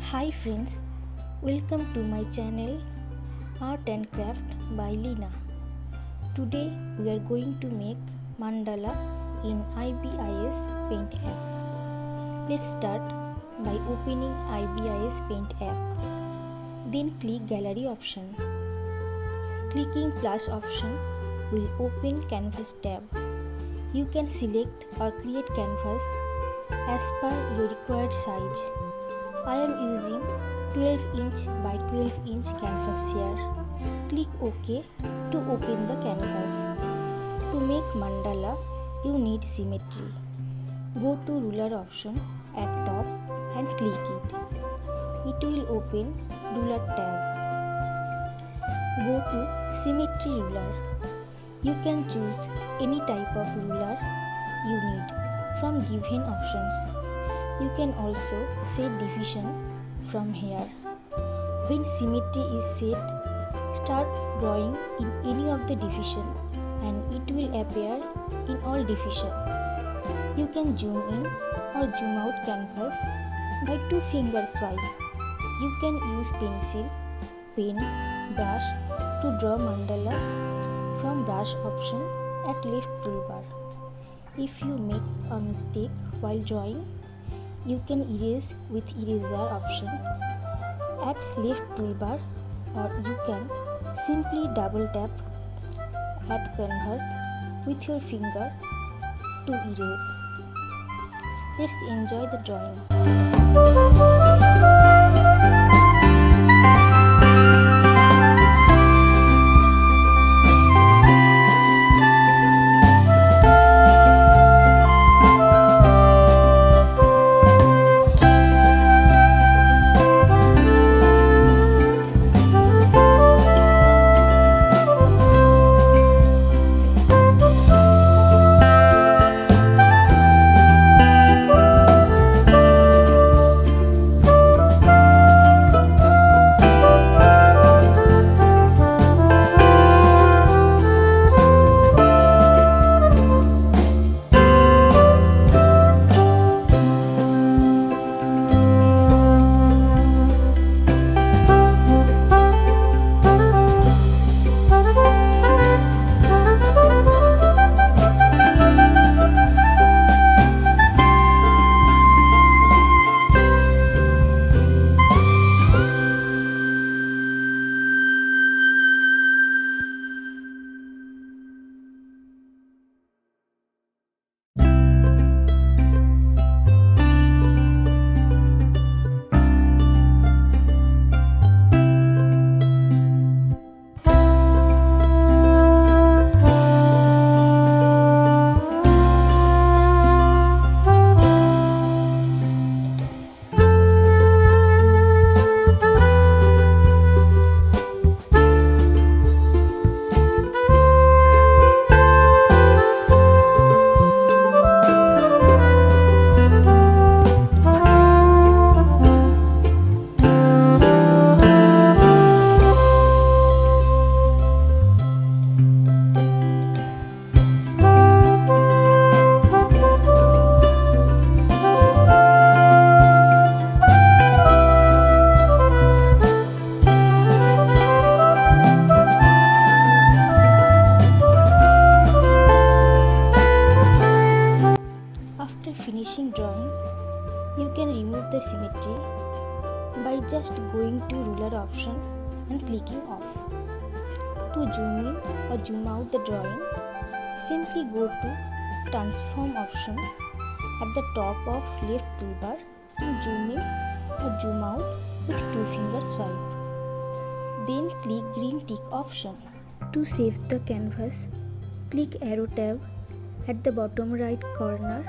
Hi friends, welcome to my channel Art and Craft by Lina. Today we are going to make mandala in ibisPaint app. Let's start by opening ibisPaint app. Then click gallery option. Clicking plus option will open canvas tab. You can select or create canvas as per your required size. I am using 12" by 12" canvas here. Click OK to open the canvas. To make mandala, you need symmetry. Go to ruler option at top and click it. It will open ruler tab. Go to symmetry ruler. You can choose any type of ruler you need from given options. You can also set division from here. When symmetry is set, start drawing in any of the division and it will appear in all division. You can zoom in or zoom out canvas by 2-finger swipe. You can use pencil, pen, brush to draw mandala from brush option at left toolbar. If you make a mistake while drawing, you can erase with eraser option at left toolbar, or you can simply double tap at canvas with your finger to erase. Let's enjoy the drawing. After finishing drawing, you can remove the symmetry by just going to ruler option and clicking off. To zoom in or zoom out the drawing, simply go to transform option at the top of left toolbar and zoom in or zoom out with 2-finger swipe. Then click green tick option. To save the canvas, click arrow tab at the bottom right corner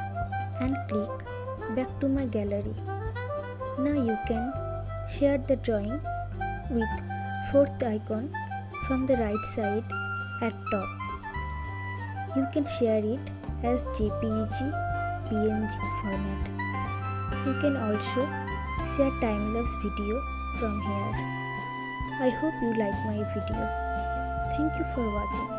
and click back to my gallery. Now you can share the drawing with 4th icon from the right side at top. You can share it as JPEG, PNG format. You can also share time-lapse video from here. I hope you like my video. Thank you for watching.